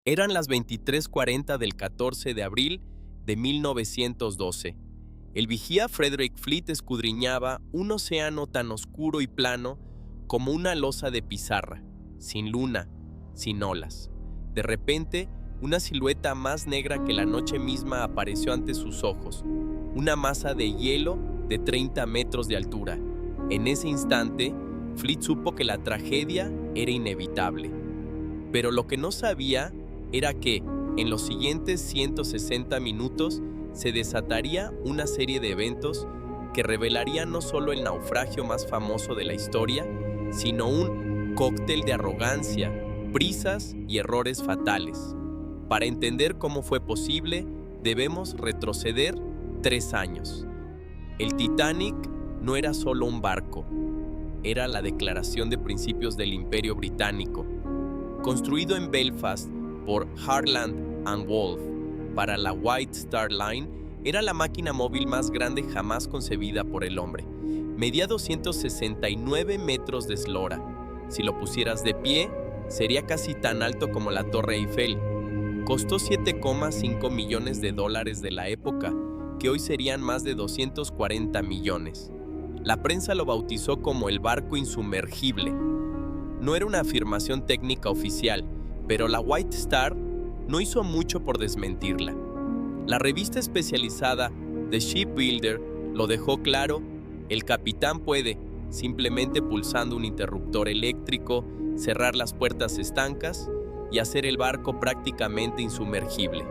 Eran las 23:40 del 14 de abril de 1912. El vigía Frederick Fleet escudriñaba un océano tan oscuro y plano como una losa de pizarra, sin luna, sin olas. De repente, una silueta más negra que la noche misma apareció ante sus ojos, una masa de hielo de 30 metros de altura. En ese instante, Fleet supo que la tragedia era inevitable. Pero lo que no sabía era que, en los siguientes 160 minutos, se desataría una serie de eventos que revelarían no solo el naufragio más famoso de la historia, sino un cóctel de arrogancia, prisas y errores fatales. Para entender cómo fue posible, debemos retroceder 3 años. El Titanic no era solo un barco, era la declaración de principios del Imperio Británico. Construido en Belfast por Harland and Wolff para la White Star Line, era la máquina móvil más grande jamás concebida por el hombre. Medía 269 metros de eslora. Si lo pusieras de pie, sería casi tan alto como la Torre Eiffel. Costó $7,5 millones de la época, que hoy serían más de 240 millones. La prensa lo bautizó como el barco insumergible. No era una afirmación técnica oficial, pero la White Star no hizo mucho por desmentirla. La revista especializada The Shipbuilder lo dejó claro: el capitán puede, simplemente pulsando un interruptor eléctrico, cerrar las puertas estancas y hacer el barco prácticamente insumergible.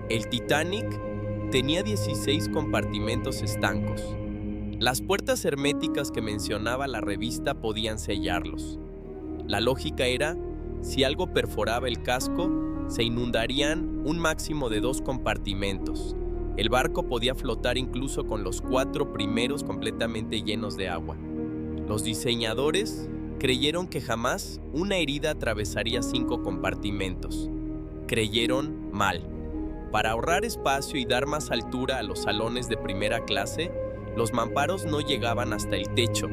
El Titanic tenía 16 compartimentos estancos. Las puertas herméticas que mencionaba la revista podían sellarlos. La lógica era: si algo perforaba el casco, se inundarían un máximo de 2 compartimentos. El barco podía flotar incluso con los 4 primeros completamente llenos de agua. Los diseñadores creyeron que jamás una herida atravesaría 5 compartimentos. Creyeron mal. Para ahorrar espacio y dar más altura a los salones de primera clase, los mamparos no llegaban hasta el techo.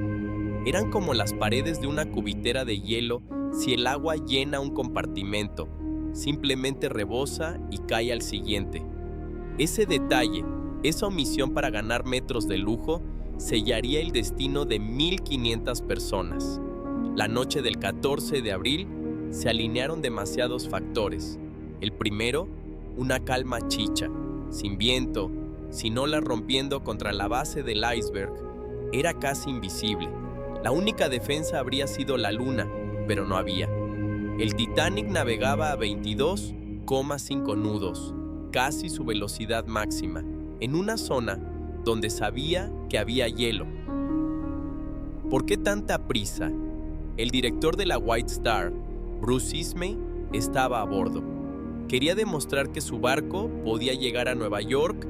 Eran como las paredes de una cubitera de hielo. Si el agua llena un compartimento, simplemente rebosa y cae al siguiente. Ese detalle, esa omisión para ganar metros de lujo, sellaría el destino de 1,500 personas. La noche del 14 de abril se alinearon demasiados factores. El primero, una calma chicha, sin viento, sin olas rompiendo contra la base del iceberg. Era casi invisible. La única defensa habría sido la luna, pero no había. El Titanic navegaba a 22,5 nudos, casi su velocidad máxima, en una zona donde sabía que había hielo. ¿Por qué tanta prisa? El director de la White Star, Bruce Ismay, estaba a bordo. Quería demostrar que su barco podía llegar a Nueva York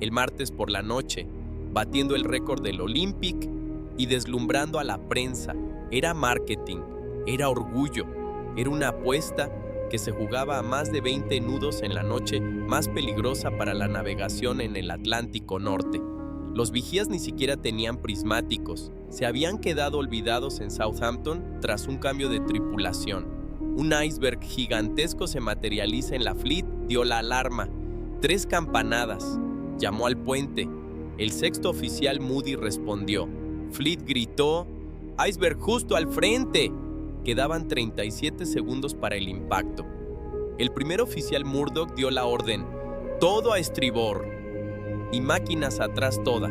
el martes por la noche, batiendo el récord del Olympic y deslumbrando a la prensa. Era marketing. Era orgullo, era una apuesta que se jugaba a más de 20 nudos en la noche más peligrosa para la navegación en el Atlántico Norte. Los vigías ni siquiera tenían prismáticos, se habían quedado olvidados en Southampton tras un cambio de tripulación. Un iceberg gigantesco se materializa en la Fleet, dio la alarma. 3 campanadas, llamó al puente. El sexto oficial Moody respondió. Fleet gritó: «¡Iceberg justo al frente!». Quedaban 37 segundos para el impacto. El primer oficial Murdoch dio la orden: «¡Todo a estribor!» y máquinas atrás toda.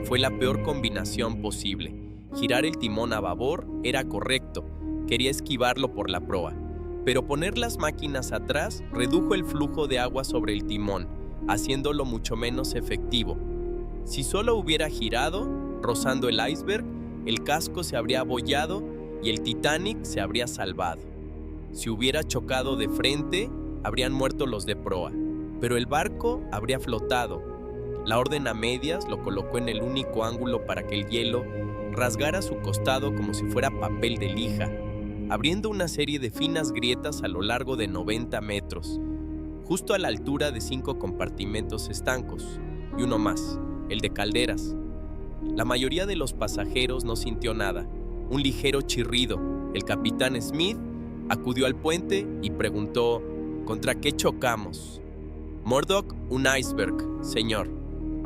Fue la peor combinación posible. Girar el timón a babor era correcto, quería esquivarlo por la proa, pero poner las máquinas atrás redujo el flujo de agua sobre el timón, haciéndolo mucho menos efectivo. Si solo hubiera girado, rozando el iceberg, el casco se habría abollado y el Titanic se habría salvado. Si hubiera chocado de frente, habrían muerto los de proa, pero el barco habría flotado. La orden a medias lo colocó en el único ángulo para que el hielo rasgara su costado como si fuera papel de lija, abriendo una serie de finas grietas a lo largo de 90 metros, justo a la altura de 5 compartimentos estancos, y uno más, el de calderas. La mayoría de los pasajeros no sintió nada. Un ligero chirrido. El capitán Smith acudió al puente y preguntó: ¿Contra qué chocamos? Murdoch, un iceberg, señor.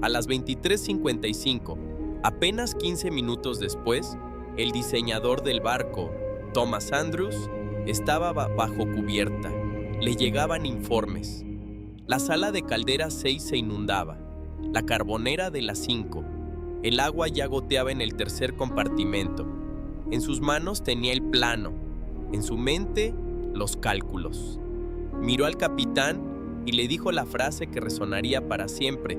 A las 23:55, apenas 15 minutos después, el diseñador del barco, Thomas Andrews, estaba bajo cubierta. Le llegaban informes. La sala de caldera 6 se inundaba, la carbonera de la 5. El agua ya goteaba en el tercer compartimento. En sus manos tenía el plano, en su mente los cálculos. Miró al capitán y le dijo la frase que resonaría para siempre: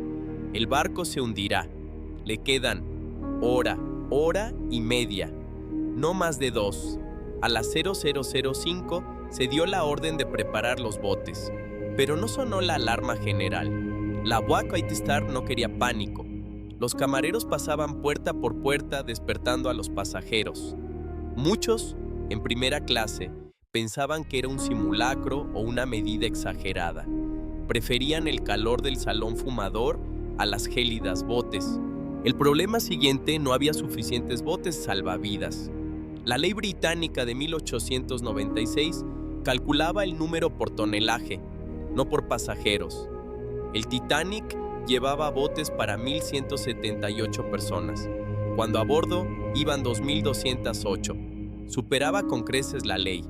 el barco se hundirá. Le quedan hora y media, no más de 2. A las 00:05 se dio la orden de preparar los botes, pero no sonó la alarma general. La White Star no quería pánico. Los camareros pasaban puerta por puerta despertando a los pasajeros. Muchos, en primera clase, pensaban que era un simulacro o una medida exagerada. Preferían el calor del salón fumador a las gélidas botes. El problema siguiente: no había suficientes botes salvavidas. La ley británica de 1896 calculaba el número por tonelaje, no por pasajeros. El Titanic llevaba botes para 1,178 personas, cuando a bordo iban 2,208. Superaba con creces la ley.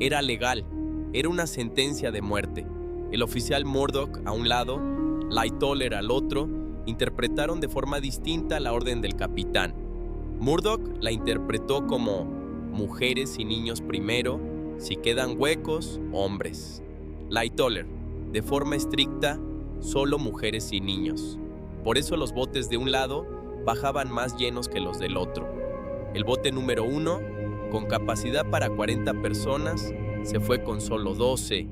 Era legal, era una sentencia de muerte. El oficial Murdoch a un lado, Lightoller al otro, interpretaron de forma distinta la orden del capitán. Murdoch la interpretó como mujeres y niños primero, si quedan huecos, hombres. Lightoller, de forma estricta, solo mujeres y niños. Por eso los botes de un lado bajaban más llenos que los del otro. El bote número 1, con capacidad para 40 personas, se fue con solo 12,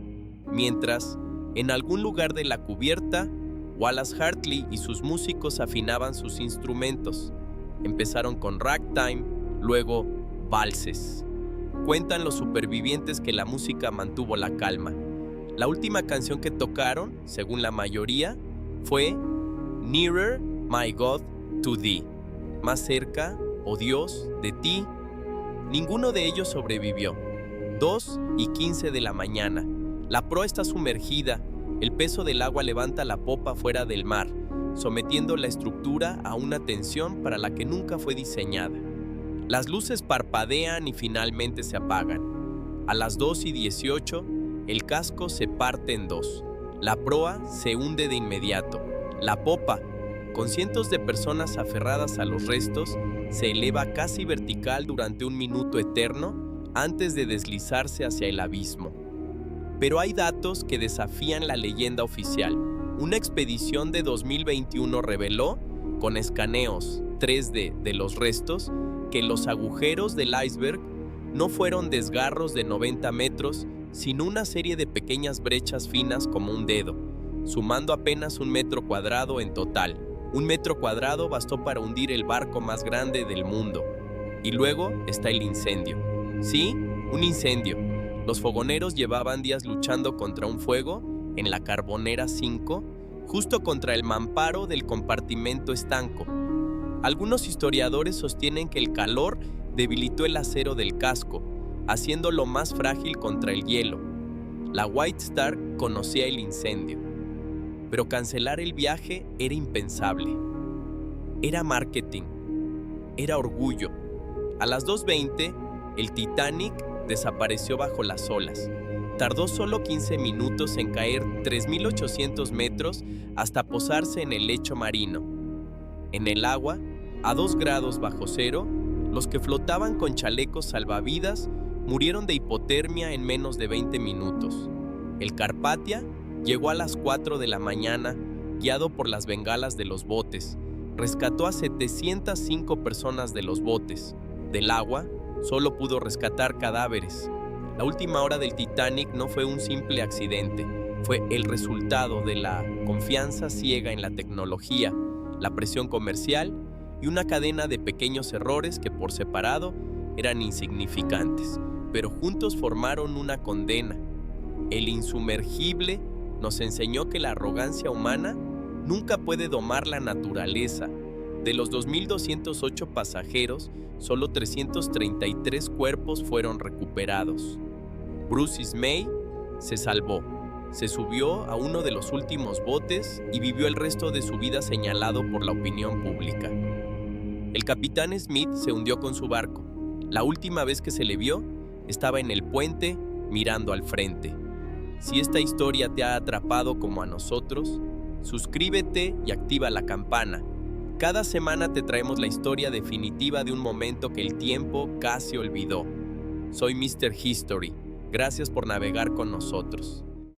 mientras, en algún lugar de la cubierta, Wallace Hartley y sus músicos afinaban sus instrumentos. Empezaron con ragtime, luego valses. Cuentan los supervivientes que la música mantuvo la calma. La última canción que tocaron, según la mayoría, fue Nearer, My God, to Thee. Más cerca, oh Dios, de ti. Ninguno de ellos sobrevivió. 2:15 de la mañana. La proa está sumergida. El peso del agua levanta la popa fuera del mar, sometiendo la estructura a una tensión para la que nunca fue diseñada. Las luces parpadean y finalmente se apagan. A las 2:18, el casco se parte en dos. La proa se hunde de inmediato. La popa, con cientos de personas aferradas a los restos, se eleva casi vertical durante un minuto eterno antes de deslizarse hacia el abismo. Pero hay datos que desafían la leyenda oficial. Una expedición de 2021 reveló, con escaneos 3D de los restos, que los agujeros del iceberg no fueron desgarros de 90 metros, sino una serie de pequeñas brechas finas como un dedo, sumando apenas 1 metro cuadrado en total. 1 metro cuadrado bastó para hundir el barco más grande del mundo. Y luego está el incendio. Sí, un incendio. Los fogoneros llevaban días luchando contra un fuego en la carbonera 5, justo contra el mamparo del compartimento estanco. Algunos historiadores sostienen que el calor debilitó el acero del casco, haciéndolo más frágil contra el hielo. La White Star conocía el incendio, pero cancelar el viaje era impensable. Era marketing, era orgullo. A las 2:20, el Titanic desapareció bajo las olas. Tardó solo 15 minutos en caer 3,800 metros hasta posarse en el lecho marino. En el agua, a 2 grados bajo cero, los que flotaban con chalecos salvavidas murieron de hipotermia en menos de 20 minutos. El Carpathia llegó a las 4 de la mañana, guiado por las bengalas de los botes. Rescató a 705 personas de los botes. Del agua, solo pudo rescatar cadáveres. La última hora del Titanic no fue un simple accidente, fue el resultado de la confianza ciega en la tecnología, la presión comercial y una cadena de pequeños errores que por separado eran insignificantes, pero juntos formaron una condena. El insumergible nos enseñó que la arrogancia humana nunca puede domar la naturaleza. De los 2,208 pasajeros, solo 333 cuerpos fueron recuperados. Bruce Ismay se salvó. Se subió a uno de los últimos botes y vivió el resto de su vida señalado por la opinión pública. El capitán Smith se hundió con su barco. La última vez que se le vio, estaba en el puente mirando al frente. Si esta historia te ha atrapado como a nosotros, suscríbete y activa la campana. Cada semana te traemos la historia definitiva de un momento que el tiempo casi olvidó. Soy Mr. History. Gracias por navegar con nosotros.